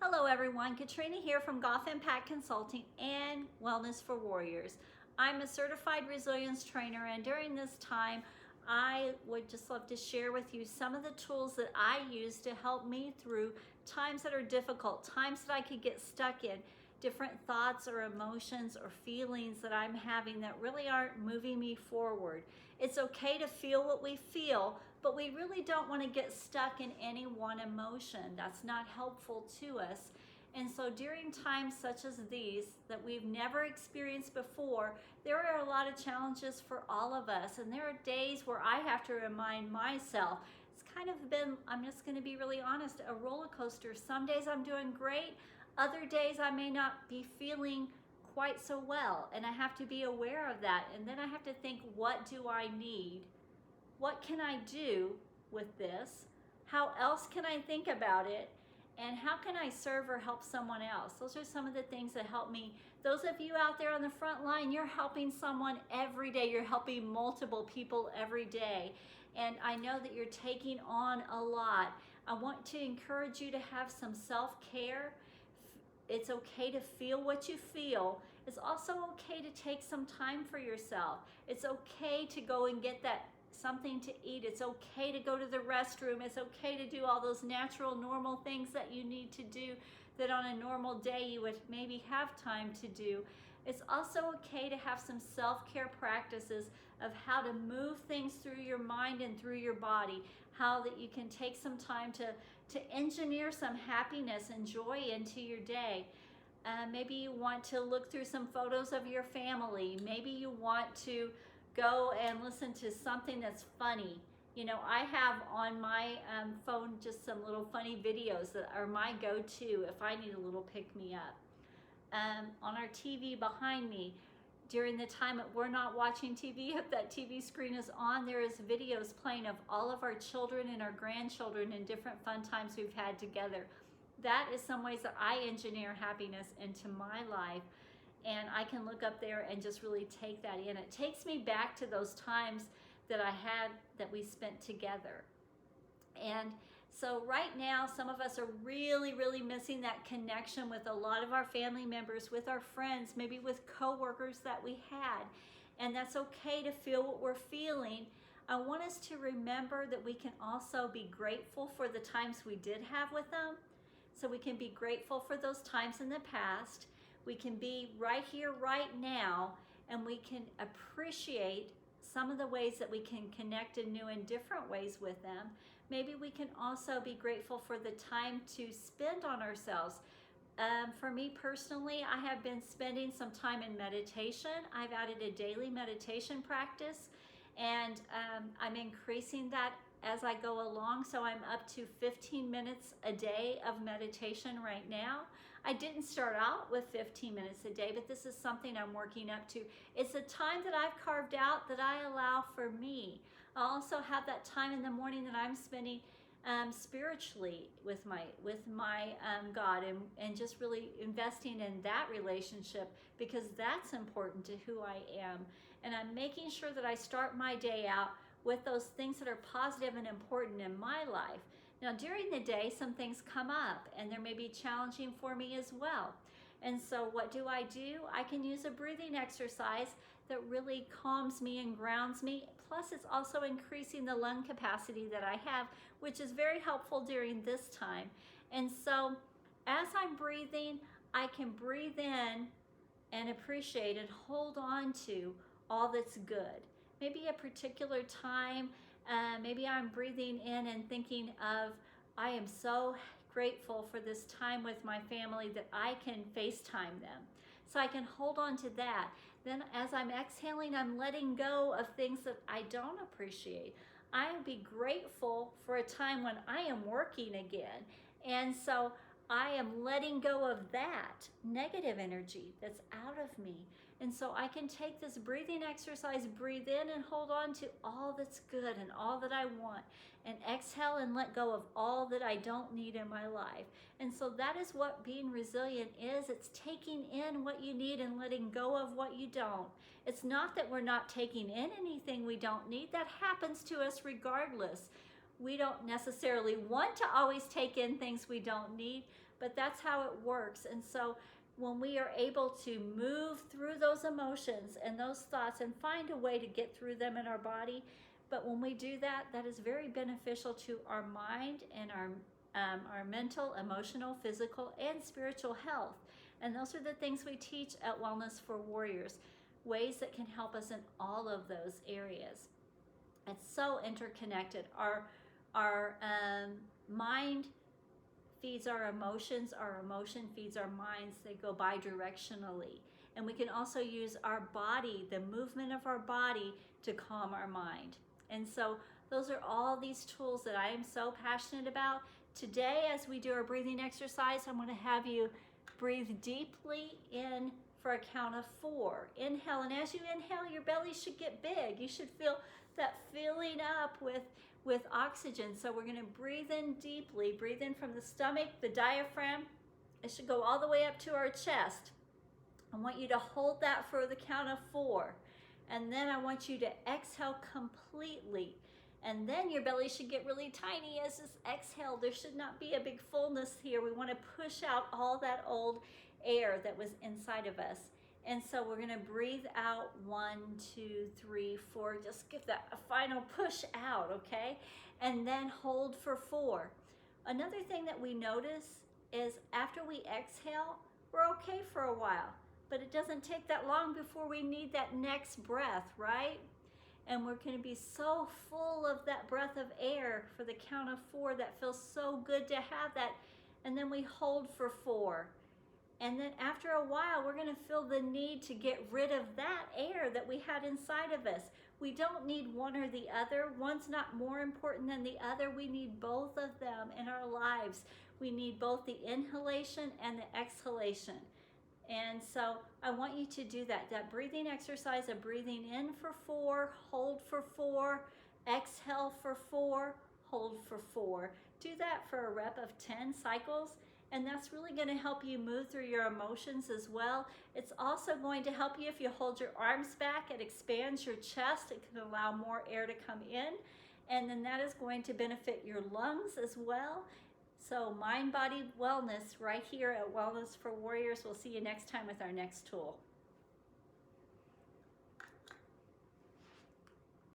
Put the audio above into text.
Hello everyone, Katrina here from Golf Impact Consulting and Wellness for Warriors. I'm a certified resilience trainer, and during this time I would just love to share with you some of the tools that I use to help me through times that are difficult, times that I could get stuck in, different thoughts or emotions or feelings that I'm having that really aren't moving me forward. It's okay to feel what we feel, but we really don't want to get stuck in any one emotion. That's not helpful to us. And so during times such as these that we've never experienced before, there are a lot of challenges for all of us. And there are days where I have to remind myself, it's kind of been, I'm just going to be really honest, a roller coaster. Some days I'm doing great. Other days I may not be feeling quite so well. And I have to be aware of that. And then I have to think, what do I need? What can I do with this? How else can I think about it? And how can I serve or help someone else? Those are some of the things that help me. Those of you out there on the front line, you're helping someone every day. You're helping multiple people every day. And I know that you're taking on a lot. I want to encourage you to have some self-care. It's okay to feel what you feel. It's also okay to take some time for yourself. It's okay to go and get that something to eat. It's okay to go to the restroom. It's okay to do all those natural, normal things that you need to do that on a normal day you would maybe have time to do. It's also okay to have some self-care practices of how to move things through your mind and through your body, how that you can take some time to engineer some happiness and joy into your day. Maybe you want to look through some photos of your family. Maybe you want to go and listen to something that's funny. You know, I have on my phone just some little funny videos that are my go-to if I need a little pick-me-up. On our TV behind me, during the time that we're not watching TV, if that TV screen is on, there is videos playing of all of our children and our grandchildren and different fun times we've had together. That is some ways that I engineer happiness into my life. And I can look up there and just really take that in. It takes me back to those times that I had, that we spent together. And so right now, some of us are really missing that connection with a lot of our family members, with our friends, maybe with coworkers that we had. And that's okay to feel what we're feeling. I want us to remember that we can also be grateful for the times we did have with them. So we can be grateful for those times in the past. We can be right here, right now, and we can appreciate some of the ways that we can connect in new and different ways with them. Maybe we can also be grateful for the time to spend on ourselves. For me personally, I have been spending some time in meditation. I've added a daily meditation practice, and I'm increasing that as I go along. So I'm up to 15 minutes a day of meditation right now. I didn't start out with 15 minutes a day, but this is something I'm working up to. It's a time that I've carved out that I allow for me. I also have that time in the morning that I'm spending spiritually with my God, and just really investing in that relationship, because that's important to who I am. And I'm making sure that I start my day out with those things that are positive and important in my life. Now, during the day, some things come up and they may be challenging for me as well. And so what do? I can use a breathing exercise that really calms me and grounds me. Plus, it's also increasing the lung capacity that I have, which is very helpful during this time. And so as I'm breathing, I can breathe in and appreciate and hold on to all that's good. Maybe a particular time, maybe I'm breathing in and thinking of, I am so grateful for this time with my family that I can FaceTime them. So I can hold on to that. Then as I'm exhaling, I'm letting go of things that I don't appreciate. I'll be grateful for a time when I am working again. And so I am letting go of that negative energy that's out of me. And so I can take this breathing exercise, breathe in and hold on to all that's good and all that I want, and exhale and let go of all that I don't need in my life. And so that is what being resilient is. It's taking in what you need and letting go of what you don't. It's not that we're not taking in anything we don't need. That happens to us regardless. we don't necessarily want to always take in things we don't need, but that's how it works. And so when we are able to move through those emotions and those thoughts and find a way to get through them in our body, but when we do that, that is very beneficial to our mind and our mental, emotional, physical, and spiritual health. And those are the things we teach at Wellness for Warriors, ways that can help us in all of those areas. It's so interconnected. Our mind feeds our emotions emotion feeds our minds. They go bi-directionally. And we can also use our body, the movement of our body, to calm our mind. And so those are all these tools that I am so passionate about. Today, as we do our breathing exercise, I'm going to have you breathe deeply in for a count of 4. Inhale, and as you inhale, your belly should get big. You should feel that filling up with oxygen. So we're going to breathe in deeply. Breathe in from the stomach, the diaphragm. It should go all the way up to our chest. I want you to hold that for the count of 4. And then I want you to exhale completely. And then your belly should get really tiny as this exhale. There should not be a big fullness here. We want to push out all that old air that was inside of us. And so we're going to breathe out 1, 2, 3, 4. Just give that a final push out, okay? And then hold for 4. Another thing that we notice is after we exhale, we're okay for a while. But it doesn't take that long before we need that next breath, right? And we're going to be so full of that breath of air for the count of 4. That feels so good to have that. And then we hold for 4. And then after a while, we're going to feel the need to get rid of that air that we had inside of us. We don't need one or the other. One's not more important than the other. We need both of them in our lives. We need both the inhalation and the exhalation. And so I want you to do that breathing exercise of breathing in for 4, hold for 4, exhale for 4, hold for 4. Do that for a rep of 10 cycles, and that's really going to help you move through your emotions as well. It's also going to help you if you hold your arms back. It expands your chest. It can allow more air to come in, and then that is going to benefit your lungs as well. So mind-body wellness right here at Wellness for Warriors. We'll see you next time with our next tool.